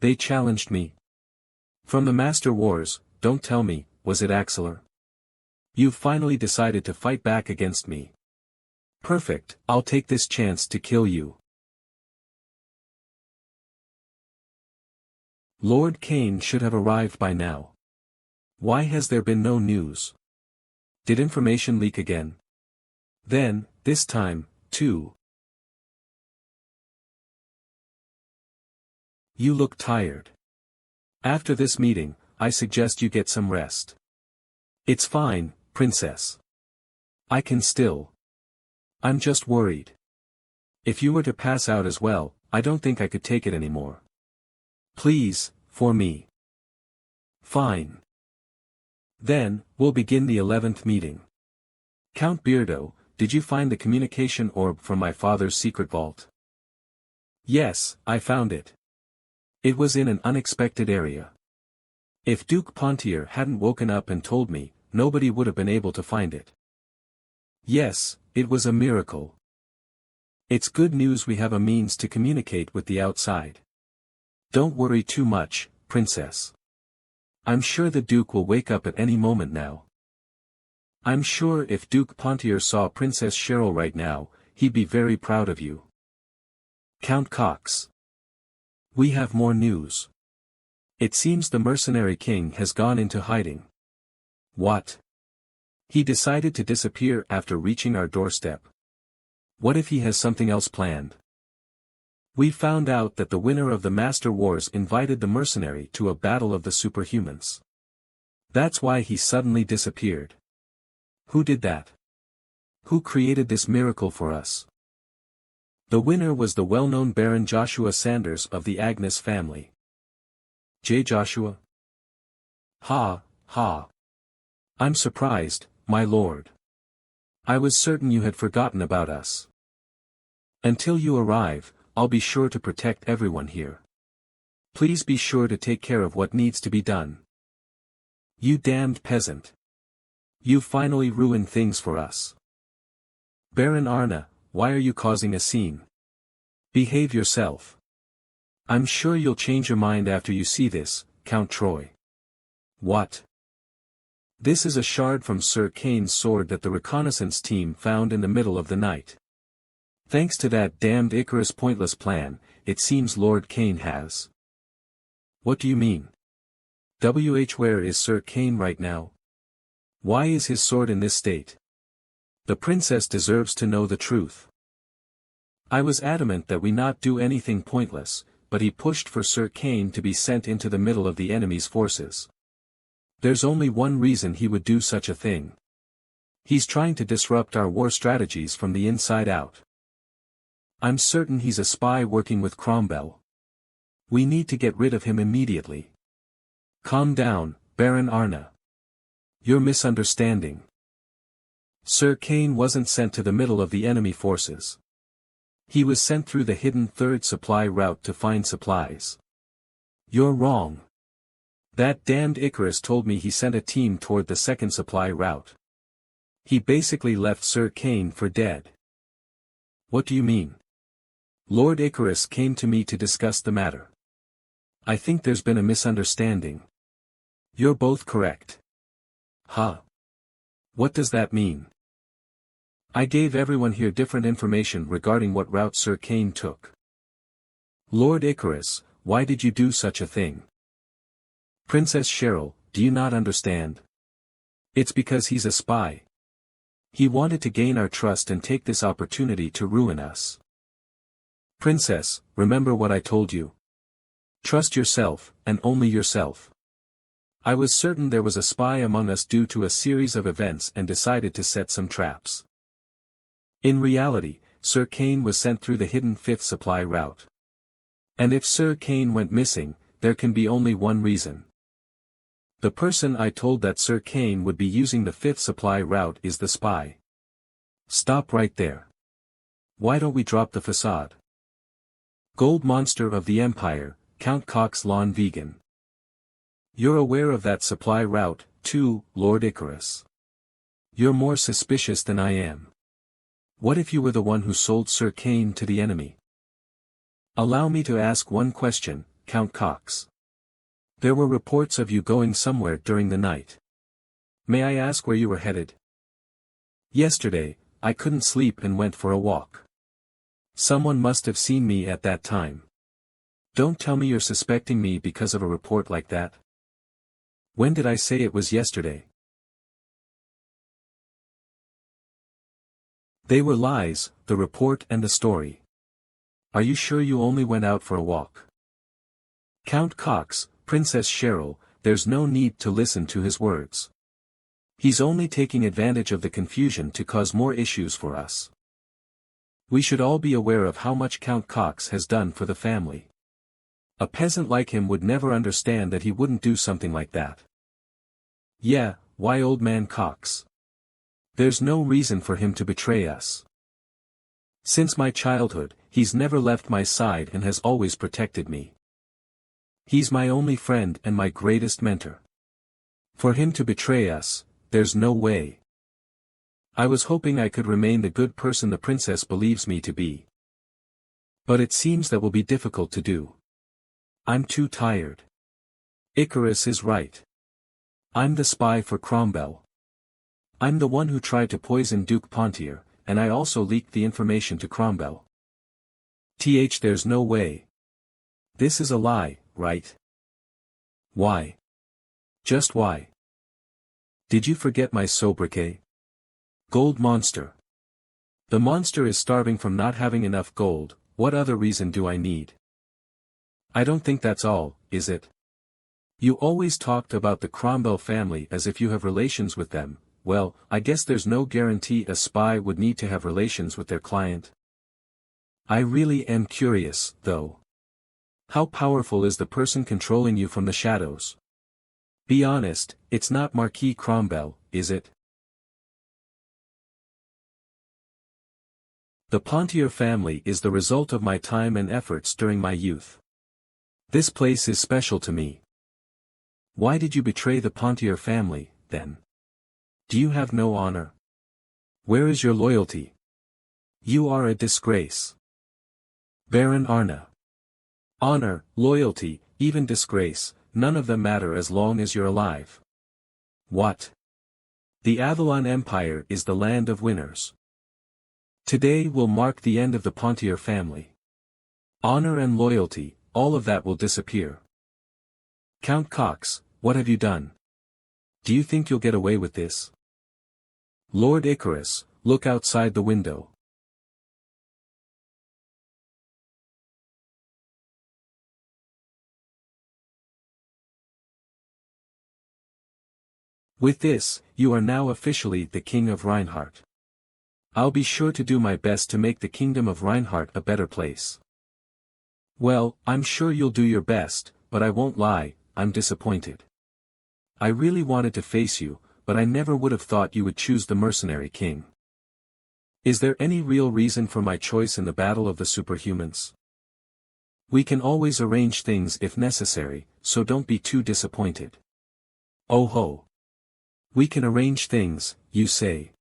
[SPEAKER 1] They challenged me. From the Master Wars, don't tell me, was it Axelar? You've finally decided to fight back against me. Perfect, I'll take this chance to kill you. Lord Cain should have arrived by now. Why has there been no news? Did information leak again? Then, this time, too. You look tired. After this meeting, I suggest you get some rest. It's fine, Princess. I can still. I'm just worried. If you were to pass out as well, I don't think I could take it anymore. Please, for me. Fine. Then, we'll begin the 11th meeting. Count Beardo, did you find the communication orb from my father's secret vault? Yes, I found it. It was in an unexpected area. If Duke Pontier hadn't woken up and told me, nobody would have been able to find it. Yes, it was a miracle. It's good news we have a means to communicate with the outside. Don't worry too much, Princess. I'm sure the Duke will wake up at any moment now. I'm sure if Duke Pontier saw Princess Cheryl right now, he'd be very proud of you. Count Cox. We have more news. It seems the Mercenary King has gone into hiding. What? He decided to disappear after reaching our doorstep. What if he has something else planned? We found out that the winner of the Master Wars invited the mercenary to a battle of the superhumans. That's why he suddenly disappeared. Who did that? Who created this miracle for us? The winner was the well-known Baron Joshua Sanders of the Agnes family. J. Joshua? Ha, ha. I'm surprised, my lord. I was certain you had forgotten about us. Until you arrive, I'll be sure to protect everyone here. Please be sure to take care of what needs to be done. You damned peasant. You finally ruined things for us. Baron Arna, why are you causing a scene? Behave yourself. I'm sure you'll change your mind after you see this, Count Troy. What? This is a shard from Sir Kane's sword that the reconnaissance team found in the middle of the night. Thanks to that damned Icarus' pointless plan, it seems Lord Kane has. What do you mean? Where is Sir Kane right now? Why is his sword in this state? The princess deserves to know the truth. I was adamant that we not do anything pointless, but he pushed for Sir Kane to be sent into the middle of the enemy's forces. There's only one reason he would do such a thing. He's trying to disrupt our war strategies from the inside out. I'm certain he's a spy working with Cromwell. We need to get rid of him immediately. Calm down, Baron Arna. You're misunderstanding. Sir Kane wasn't sent to the middle of the enemy forces. He was sent through the hidden third supply route to find supplies. You're wrong. That damned Icarus told me he sent a team toward the second supply route. He basically left Sir Kane for dead. What do you mean? Lord Icarus came to me to discuss the matter. I think there's been a misunderstanding. You're both correct. Huh? What does that mean? I gave everyone here different information regarding what route Sir Kane took. Lord Icarus, why did you do such a thing? Princess Cheryl, do you not understand? It's because he's a spy. He wanted to gain our trust and take this opportunity to ruin us. Princess, remember what I told you. Trust yourself, and only yourself. I was certain there was a spy among us due to a series of events and decided to set some traps. In reality, Sir Kane was sent through the hidden fifth supply route. And if Sir Kane went missing, there can be only one reason. The person I told that Sir Kane would be using the fifth supply route is the spy. Stop right there. Why don't we drop the facade? Gold monster of the Empire, Count Cox Lawn Vegan. You're aware of that supply route, too, Lord Icarus. You're more suspicious than I am. What if you were the one who sold Sir Kane to the enemy? Allow me to ask one question, Count Cox. There were reports of you going somewhere during the night. May I ask where you were headed? Yesterday, I couldn't sleep and went for a walk. Someone must have seen me at that time. Don't tell me you're suspecting me because of a report like that. When did I say it was yesterday? They were lies, the report and the story. Are you sure you only went out for a walk? Count Cox, Princess Cheryl, there's no need to listen to his words. He's only taking advantage of the confusion to cause more issues for us. We should all be aware of how much Count Cox has done for the family. A peasant like him would never understand that he wouldn't do something like that. Yeah, why old man Cox? There's no reason for him to betray us. Since my childhood, he's never left my side and has always protected me. He's my only friend and my greatest mentor. For him to betray us, there's no way. I was hoping I could remain the good person the princess believes me to be. But it seems that will be difficult to do. I'm too tired. Icarus is right. I'm the spy for Cromwell. I'm the one who tried to poison Duke Pontier, and I also leaked the information to Cromwell. There's no way. This is a lie, right? Why? Just why? Did you forget my sobriquet? Gold monster. The monster is starving from not having enough gold, what other reason do I need? I don't think that's all, is it? You always talked about the Cromwell family as if you have relations with them. Well, I guess there's no guarantee a spy would need to have relations with their client. I really am curious, though. How powerful is the person controlling you from the shadows? Be honest, it's not Marquis Cromwell, is it? The Pontier family is the result of my time and efforts during my youth. This place is special to me. Why did you betray the Pontier family, then? Do you have no honor? Where is your loyalty? You are a disgrace. Baron Arna. Honor, loyalty, even disgrace, none of them matter as long as you're alive. What? The Avalon Empire is the land of winners. Today will mark the end of the Pontier family. Honor and loyalty, all of that will disappear. Count Cox, what have you done? Do you think you'll get away with this? Lord Icarus, look outside the window. With this, you are now officially the King of Reinhardt. I'll be sure to do my best to make the kingdom of Reinhardt a better place. Well, I'm sure you'll do your best, but I won't lie, I'm disappointed. I really wanted to face you, but I never would have thought you would choose the mercenary king. Is there any real reason for my choice in the battle of the superhumans? We can always arrange things if necessary, so don't be too disappointed. Oh ho! We can arrange things, you say.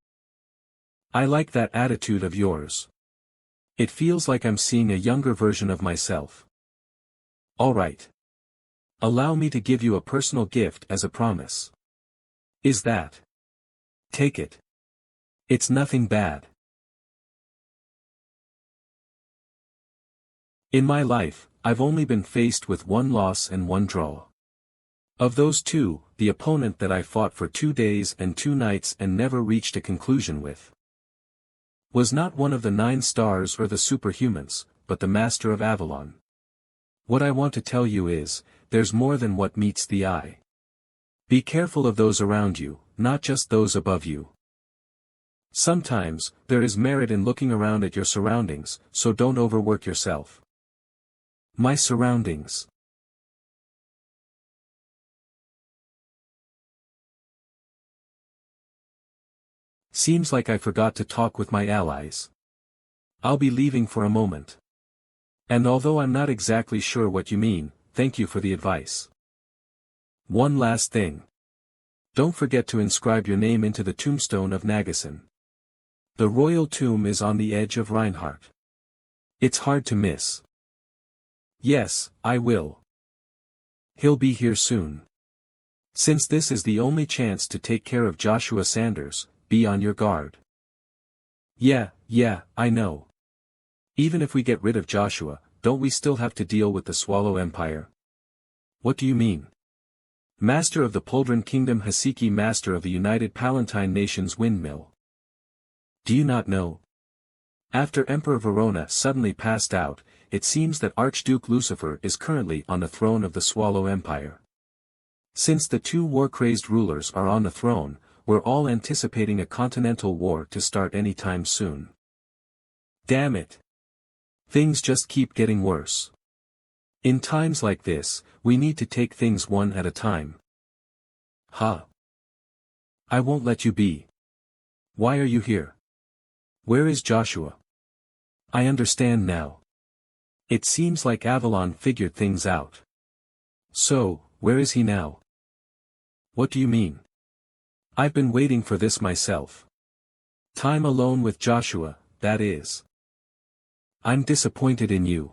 [SPEAKER 1] I like that attitude of yours. It feels like I'm seeing a younger version of myself. Alright. Allow me to give you a personal gift as a promise. Is that? Take it. It's nothing bad. In my life, I've only been faced with one loss and one draw. Of those two, the opponent that I fought for 2 days and 2 nights and never reached a conclusion with was not one of the 9 stars or the superhumans, but the Master of Avalon. What I want to tell you is, there's more than what meets the eye. Be careful of those around you, not just those above you. Sometimes, there is merit in looking around at your surroundings, so don't overwork yourself. My surroundings. Seems like I forgot to talk with my allies. I'll be leaving for a moment. And although I'm not exactly sure what you mean, thank you for the advice. One last thing. Don't forget to inscribe your name into the tombstone of Nagasan. The royal tomb is on the edge of Reinhardt. It's hard to miss. Yes, I will. He'll be here soon. Since this is the only chance to take care of Joshua Sanders, be on your guard. Yeah, I know. Even if we get rid of Joshua, don't we still have to deal with the Swallow Empire? What do you mean? Master of the Poldran Kingdom, Hasiki, Master of the United Palatine Nations Windmill. Do you not know? After Emperor Verona suddenly passed out, it seems that Archduke Lucifer is currently on the throne of the Swallow Empire. Since the 2 war-crazed rulers are on the throne, we're all anticipating a continental war to start anytime soon. Damn it! Things just keep getting worse. In times like this, we need to take things one at a time. Huh? I won't let you be. Why are you here? Where is Joshua? I understand now. It seems like Avalon figured things out. So, where is he now? What do you mean? I've been waiting for this myself. Time alone with Joshua, that is. I'm disappointed in you.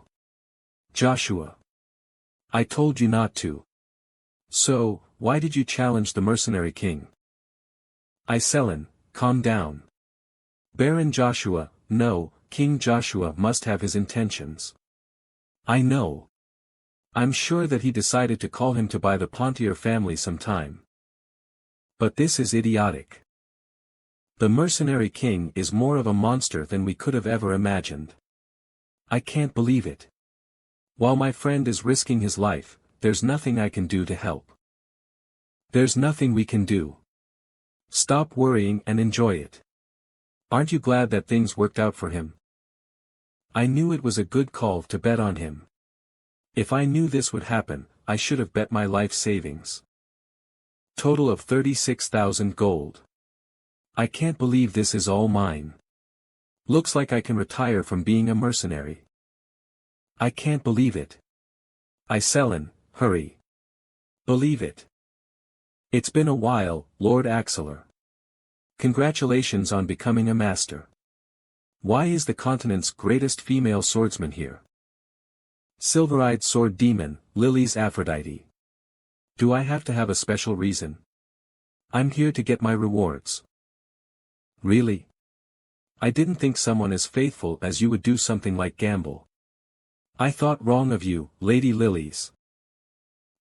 [SPEAKER 1] Joshua. I told you not to. So, why did you challenge the mercenary king? Iselin, calm down. Baron Joshua, no, King Joshua must have his intentions. I know. I'm sure that he decided to call him to buy the Pontier family some time. But this is idiotic. The mercenary king is more of a monster than we could have ever imagined. I can't believe it. While my friend is risking his life, there's nothing I can do to help. There's nothing we can do. Stop worrying and enjoy it. Aren't you glad that things worked out for him? I knew it was a good call to bet on him. If I knew this would happen, I should have bet my life savings. Total of 36,000 gold. I can't believe this is all mine. Looks like I can retire from being a mercenary. I can't believe it. Iselin, hurry. Believe it. It's been a while, Lord Axelar. Congratulations on becoming a master. Why is the continent's greatest female swordsman here? Silver-eyed sword demon, Lily's Aphrodite. Do I have to have a special reason? I'm here to get my rewards. Really? I didn't think someone as faithful as you would do something like gamble. I thought wrong of you, Lady Lilies.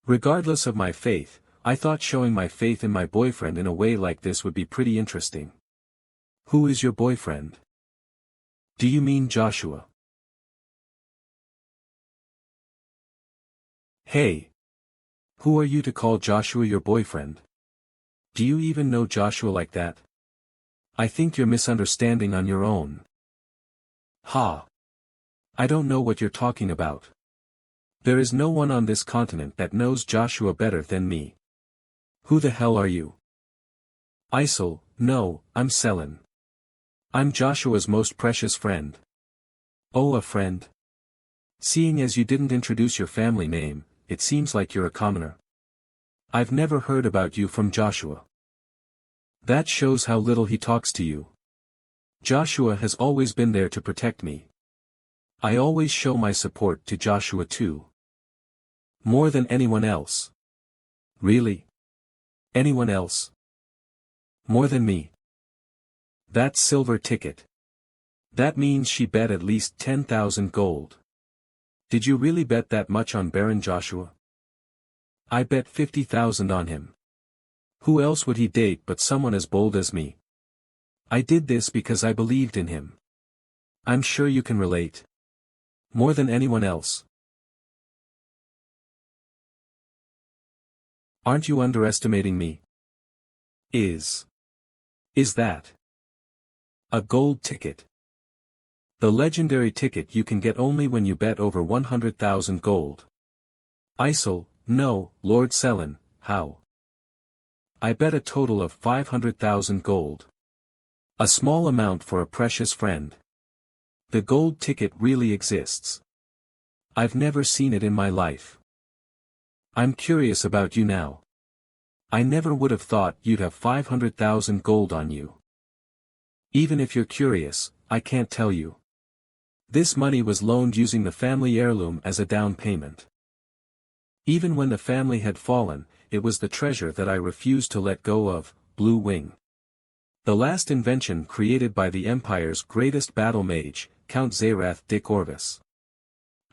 [SPEAKER 1] Regardless of my faith, I thought showing my faith in my boyfriend in a way like this would be pretty interesting. Who is your boyfriend? Do you mean Joshua? Hey! Who are you to call Joshua your boyfriend? Do you even know Joshua like that? I think you're misunderstanding on your own. Ha! I don't know what you're talking about. There is no one on this continent that knows Joshua better than me. Who the hell are you? Isel, no, I'm Selin. I'm Joshua's most precious friend. Oh, a friend? Seeing as you didn't introduce your family name, it seems like you're a commoner. I've never heard about you from Joshua. That shows how little he talks to you. Joshua has always been there to protect me. I always show my support to Joshua too. More than anyone else. Really? Anyone else? More than me. That's silver ticket. That means she bet at least 10,000 gold. Did you really bet that much on Baron Joshua? I bet 50,000 on him. Who else would he date but someone as bold as me? I did this because I believed in him. I'm sure you can relate. More than anyone else. Aren't you underestimating me? Is that a gold ticket? The legendary ticket you can get only when you bet over 100,000 gold. Isel, no, Lord Selin, how? I bet a total of 500,000 gold. A small amount for a precious friend. The gold ticket really exists. I've never seen it in my life. I'm curious about you now. I never would have thought you'd have 500,000 gold on you. Even if you're curious, I can't tell you. This money was loaned using the family heirloom as a down payment. Even when the family had fallen, it was the treasure that I refused to let go of, Blue Wing. The last invention created by the Empire's greatest battle mage, Count Zerath Dick Orvis.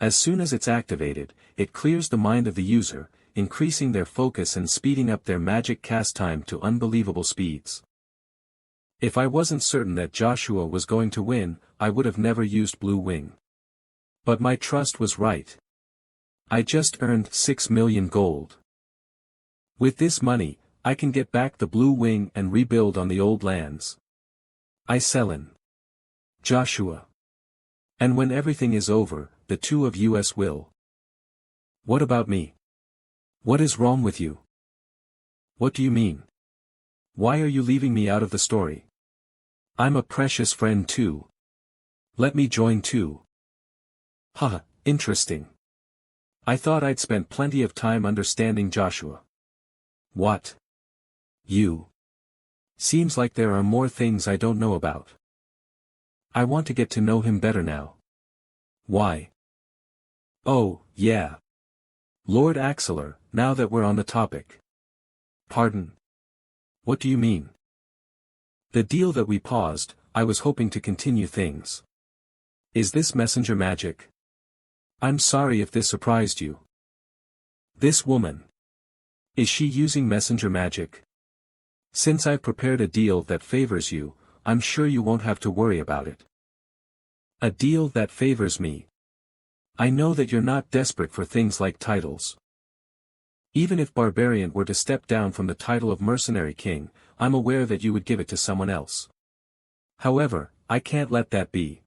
[SPEAKER 1] As soon as it's activated, it clears the mind of the user, increasing their focus and speeding up their magic cast time to unbelievable speeds. If I wasn't certain that Joshua was going to win, I would have never used Blue Wing. But my trust was right. I just earned 6 million gold. With this money, I can get back the Blue Wing and rebuild on the old lands. Iselin. Joshua. And when everything is over, the two of us will. What about me? What is wrong with you? What do you mean? Why are you leaving me out of the story? I'm a precious friend too. Let me join too. Haha, interesting. I thought I'd spent plenty of time understanding Joshua. What? You? Seems like there are more things I don't know about. I want to get to know him better now. Why? Oh, yeah. Lord Axelar, now that we're on the topic. Pardon? What do you mean? The deal that we paused, I was hoping to continue things. Is this messenger magic? I'm sorry if this surprised you. This woman. Is she using messenger magic? Since I've prepared a deal that favors you, I'm sure you won't have to worry about it. A deal that favors me. I know that you're not desperate for things like titles. Even if Barbarian were to step down from the title of Mercenary King, I'm aware that you would give it to someone else. However, I can't let that be.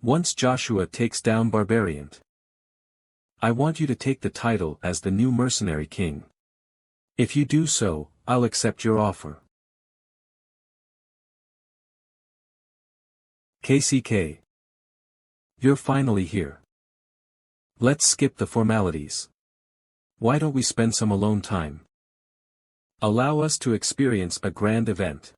[SPEAKER 1] Once Joshua takes down Barbarian, I want you to take the title as the new Mercenary King. If you do so, I'll accept your offer. KCK. You're finally here. Let's skip the formalities. Why don't we spend some alone time? Allow us to experience a grand event.